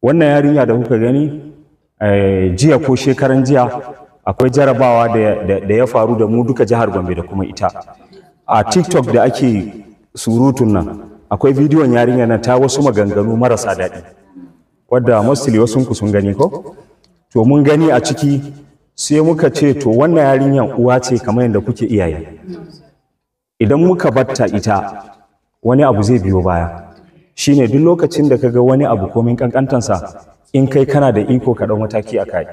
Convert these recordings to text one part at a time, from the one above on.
Wannan yarinya da kuka gani jiya ko shekaran jiya akwai jarabawa da ya faru da mu duka jihar Gombe da kuma ita. A TikTok da ake surutun nan akwai bidiyon yarinya na ta wasu maganganu marasa daɗi wadda mostly wasu ku sun gani ko? To mun gani a ciki sai muka ce to wannan yarinyan uwa ce kamar yadda kuke iyaye. Idan muka batta ita wani abu zai biyo baya. Shine duk lokacin da kaga wani abu komin kankantansa in kai kana da iko ka dau mataki akai.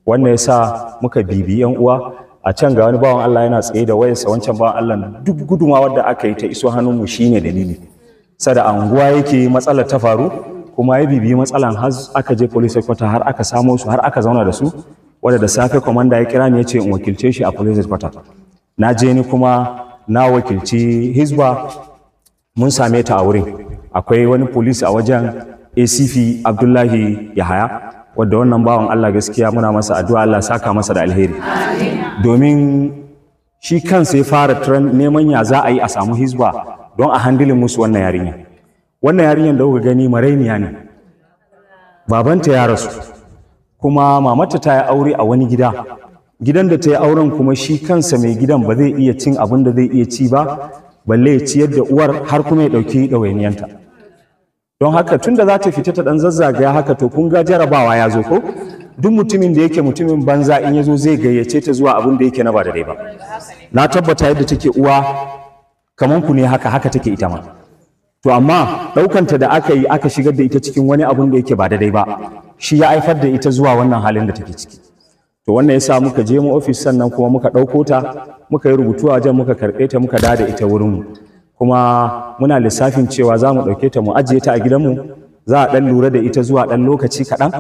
Wannan yasa muka bibi yan uwa a can ga wani bawan Allah yana tsaye da wayarsa wancan bawan Allah duk gudumawar da aka yi ta iso hannun mu shine dalili. Sada anguwa yake matsalar ta faru kuma ya bibi matsalan har aka je police headquarter har aka samo su har aka zauna da su wanda da safe commander ya kira ni ya ce in wakilce shi a police headquarter. Na je ni kuma na wakilci Hisbah mun same ta a wurin. Akwai wani police a wajen ACP Abdullahi Yahaya wadda wannan bawan Allah gaskiya muna masa addu'a Allah saka masa da alheri. Domin shi kansa ya fara neman ya za a yi a samu Hisbah don a handilin musu wannan yarinya. Wannan yarinyar da kuka gani marainiya ne. Babanta ya rasu kuma mamata ta yi aure a wani gida. Gidan da ta yi auren kuma shi kansa mai gidan ba zai iya cin abin da zai iya ci ba balle ya ciyar da uwar har kuma ya ɗauki ɗawainiyanta. Don haka tun da za ta fita ta ɗan zazzagaya haka to kun ga jarabawa ya zo ko? Duk mutumin da yake mutumin banza in ya zo zai gayyace ta zuwa abin da yake na ba da dai ba. Na tabbata yadda take uwa kaman ku ne haka take ita ma. To amma ɗaukanta da aka yi aka shigar da ita cikin wani abin da yake ba da dai ba shi ya haifar da ita zuwa wannan halin da take ciki. To wannan yasa muka je mu ofis sannan kuma muka ɗauko ta muka yi rubutu a wajen muka karɓe ta muka da ita wurinmu. Kuma muna lissafin cewa za mu ɗauke ta mu ajiye ta a gidanmu za a ɗan lura da ita zuwa ɗan lokaci kaɗan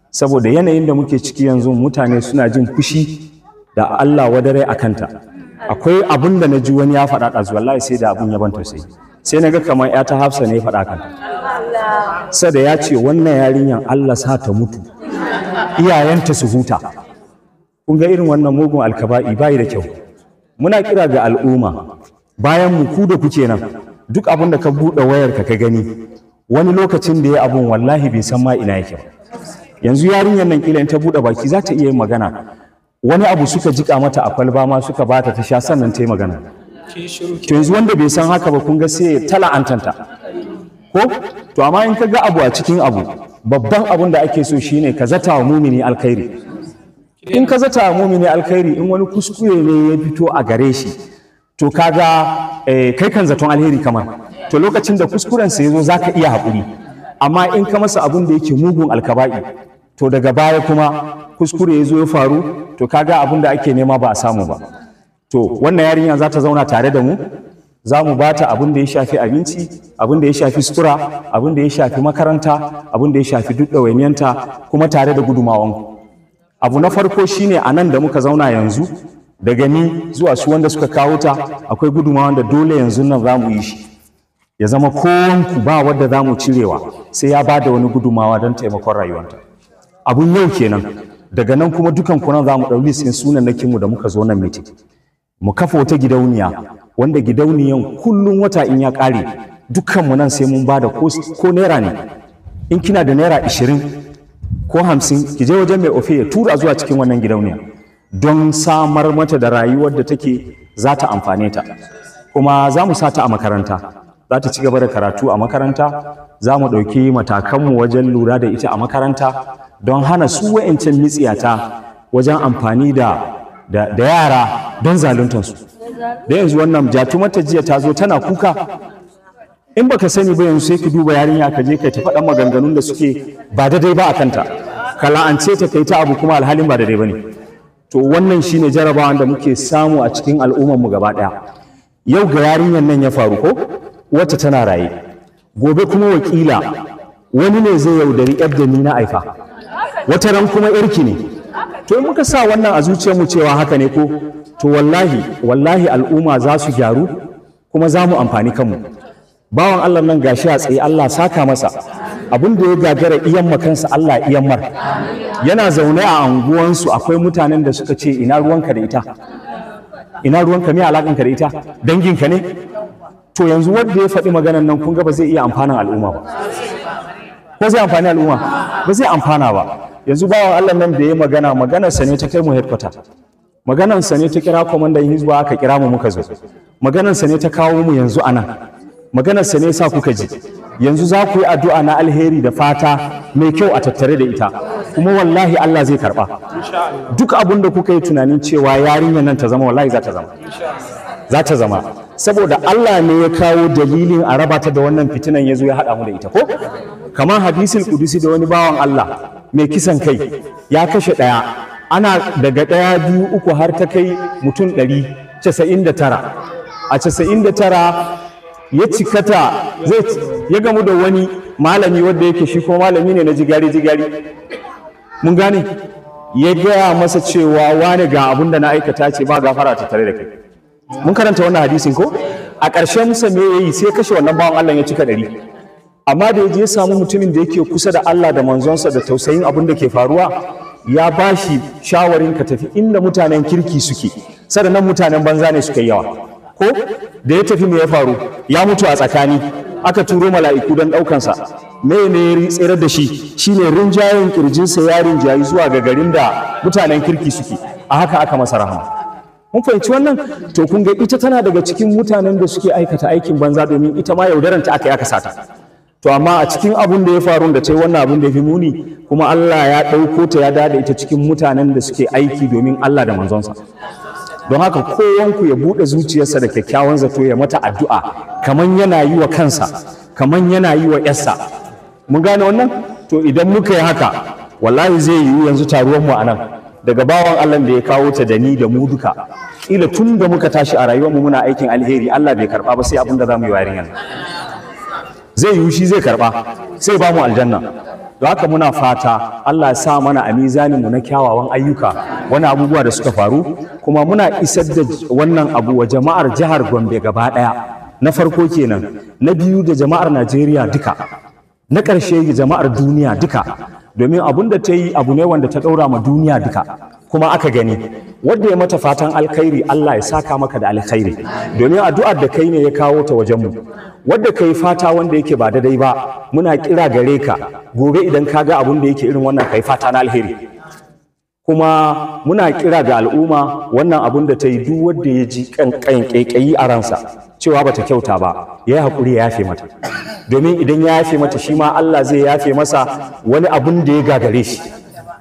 saboda yanayin da muke ciki yanzu mutane suna jin fushi da Allah wadare a kanta. Akwai abin da na ji wani ya faɗa ɗazu wallahi sai da abin ya ban tausayi sai na ga kamar ya ta Hafsa ne ya faɗa kanta. Sada ya ce wannan yarinyan Allah sa ta mutu iyayenta su huta. Kun ga irin wannan mugun alkaba'i bai da kyau. Muna kira ga al'umma bayan mu ku da kuke nan duk abin da ka buɗe wayarka ka gani wani lokacin da ya abun wallahi bai san ma ina yake ba. Yanzu yarinyar nan kila in ta buɗe baki za ta iya yin magana wani abu suka jika mata a kwalba ma suka bata ta sha sannan ta yi magana. To yanzu wanda bai san haka ba kun ga sai ya tala'antanta ko to amma in ka ga abu a cikin abu babban abun da ake so shine ka zata wa mumini alkhairi. In ka zata wa mumini alkhairi in wani kuskure ne ya fito a gare shi to kaga kai kan zaton alheri kamar to lokacin da kuskuren sa yazo zaka iya haƙuri amma in ka masa abun da yake mugun alkaba'i to daga baya kuma kuskure yazo ya faru to kaga abun da ake nema ba a samu ba. To wannan yarinya za ta zauna tare da mu za mu ba ta abin da ya shafi abinci abin da ya shafi sutura abin da ya shafi makaranta abin da ya shafi duk ɗawainiyanta kuma tare da gudumawanku. Abu na farko shine a nan da muka zauna yanzu daga ni zuwa su wanda suka kawo ta akwai gudumawan da dole yanzu nan za mu yi shi ya zama kowanku ba wadda za mu cirewa sai ya ba da wani gudumawa don taimakon rayuwanta. Abun yau kenan daga nan kuma dukan kunan za mu ɗauki sin sunannakinmu da muka zo nan mitin mu kafa wata gidauniya wanda gidauniyan kullum wata in ya ƙare dukkanmu nan sai mun ba da ko naira ne in kina da naira 20 ko 50 ki je wajen mai ofe ya tura zuwa cikin wannan gidauniya don samar mata da rayuwar da take za ta amfane ta. Kuma za mu sa ta a makaranta za ta ci gaba da karatu a makaranta za mu ɗauki matakanmu wajen lura da ita a makaranta don hana su wa'ancan mitsiyata wajen amfani da yara don zaluntansu. Da yanzu wannan jatumata jiya ta zo tana kuka in baka sani ba yanzu sai ki duba yarinya ka je kai ta faɗan maganganun da suke ba daidai ba a kanta ka la'ance ta kai ta abu kuma alhalin ba daidai ba ne. To wannan shine jarabawan da muke samu a cikin al'ummar mu gaba ɗaya. Yau ga yarinyar nan ya faru ko wacce tana raye gobe kuma wakila wani ne zai yaudari yar da ni na aifa wata ran kuma yarki ne. To in muka sa wannan a zuciyarmu cewa haka ne ko to wallahi al'umma za su gyaru kuma za mu amfani kanmu. Bawan Allah nan gashi a tsaye Allah saka masa abin da ya gagara iyan makansa Allah iyan mar. Yana zaune a anguwansu akwai mutanen da suka ce ina ruwanka da ita ina ruwanka me alakanka da ita danginka ne. To yanzu wanda ya faɗi maganan nan kun ga ba zai iya amfanin al'umma ba ko ko zai amfani al'umma ba zai amfana ba. Yanzu bawan Allah nan da ya maganarsa ne ta kai mu headquarter, maganarsa ne ta kira kwamandan Hisbah aka kira mu muka zo, maganarsa ne ta kawo mu yanzu anan, maganarsa ne sa kuka ji. Yanzu za ku yi addu'a na alheri da fata mai kyau a tattare da ita, kuma wallahi Allah zai karba. Duk abin da kuka yi tunanin cewa yarinyar nan ta zama, wallahi za ta zama, saboda Allah ne ya kawo dalilin a raba ta da wannan fitinan, ya zo ya haɗa mu da ita ko kamar hadisul kudusi da wani bawan Allah mai kisan kai ya kashe ɗaya, ana daga ɗaya biyu uku har ta kai mutum 199, a 99 ya cikata ya gamu da wani malami wanda yake shi kuma malami ne na jigari mun gane, ya gaya masa cewa wani ga abin da na aikata ce ba gafara ta tare da kai. Mun karanta wannan hadisin ko a ƙarshen musa me yayi sai kashe wannan bawan Allah ya cika 100, amma da yaje ya samu mutumin da yake kusa da Allah da manzonsa da tausayin abin da ke faruwa, ya bashi shawarin ka tafi inda mutanen kirki suke, sannan mutanen banza ne suka yi yawa ko da ya tafi me ya faru, ya mutu a tsakani, aka turo mala'iku don ɗaukansa. Me ne ya tsirar da shi shine rinjayen kirjinsa ya rinjayi zuwa ga garin da mutanen kirki suke, a haka aka masa rahama. Mun fahimci wannan? To kun ga ita tana daga cikin mutanen da suke aikata aikin banza, domin ita ma yaudaranta aka yi aka sata. To amma a cikin abun da ya faru da ta yi wannan abun da ya fi muni, kuma Allah ya ɗauko ta ya dada ita cikin mutanen da suke aiki domin Allah da manzonsa. Don haka kowanku ya buɗe zuciyarsa da kyakkyawan zato, ya mata addu'a kaman yana yi wa kansa, kaman yana yi wa ‘yarsa. Mun gane wannan? To idan muka yi haka, wallahi zai yiwu yanzu taruwanmu a nan, daga bawan Allah da ya kawo ta da ni da mu duka, ila tun da muka tashi a rayuwarmu muna aikin alheri, Allah bai karɓa ba sai abin da za mu yi wa yarinyar. Zai yiwu shi zai karɓa, sai ba mu aljanna. Don haka muna fata Allah ya sa mana a mizaninmu na kyawawan ayyuka wani abubuwa da suka faru, kuma muna isar da wannan abu wa jama'ar jihar Gombe gaba ɗaya. Na farko kenan, na biyu da jama'ar Najeriya duka, na ƙarshe ga jama'ar duniya duka, domin abun da ta yi abu ne wanda ta ɗaura ma duniya duka kuma aka gani. Wanda ya mata fatan alkhairi, Allah ya saka maka da alkhairi, domin addu'ar da kai ne ya kawo ta wajenmu. Wadda ka yi fata wanda yake ba daidai ba, muna kira gare ka gobe idan ka ga abun da yake irin wannan, ka yi fata na alheri. Kuma muna kira ga al'umma, wannan abun da ta yi duk wanda ya ji ƙaiƙayi a ransa cewa bata kyauta ba, ya yi haƙuri ya yafe mata, domin idan ya yafe mata shi ma Allah zai yafe masa wani abun da ya gagare shi.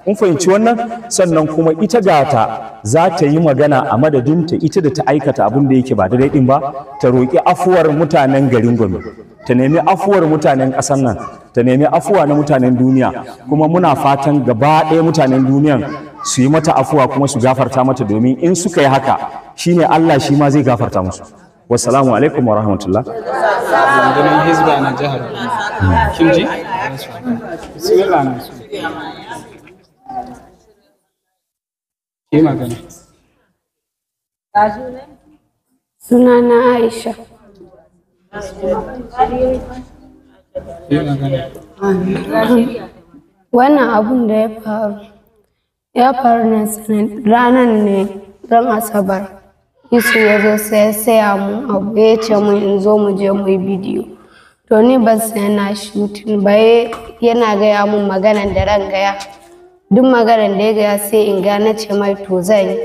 Mun fahimci wannan? Sannan kuma ita gata za ta yi magana a madadinta, ita da ta aikata abin da yake ba daidai din ba, ta roƙi afuwar mutanen garin Gombe, ta nemi afuwar mutanen ƙasar nan, ta nemi afuwa na mutanen duniya. Kuma muna fatan gaba ɗaya mutanen duniyan su yi mata afuwa kuma su gafarta mata, domin in suka yi haka shine Allah shi ma zai gafarta musu. Wassalamu alaikum wa rahmatullah. Rundunar Hisbah na Jahar. Kin ji? Bismillah na su. Ki magana. Sunana Aisha. Ki magana. Wannan abun da ya faru ne ranar ne ran Asabar. Yusuf ya zo sai ya saya mun abu, ya ce mun in zo mu je mu yi bidiyo. To ni ban sai na shooting ba, yana gaya mun maganan da ran gaya. Duk maganan da ya gaya sai in ga, na ce mai to zan yi.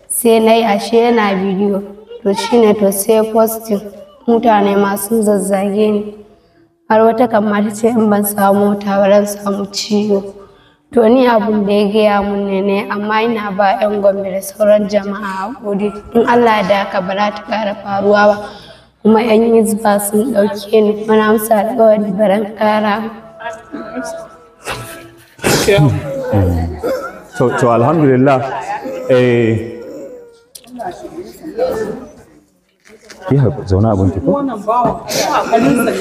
Sai na yi, ashe yana bidiyo. To shine to sai posting, mutane masu zazzage ni. Har wata kamata ce in ban samu mota ba ran samu ciwo. To ni abun da ya gaya mun ne, amma ina ba 'yan Gombe da sauran jama'a hakuri. In Allah da haka ba za ta ƙara faruwa ba. Kuma 'yan Hisbah sun ɗauke ni, kuma na amsa alƙawari ba ran ƙara. To alhamdulillah, ya zauna abin ki ko? Wannan bawa a kaninsa ne.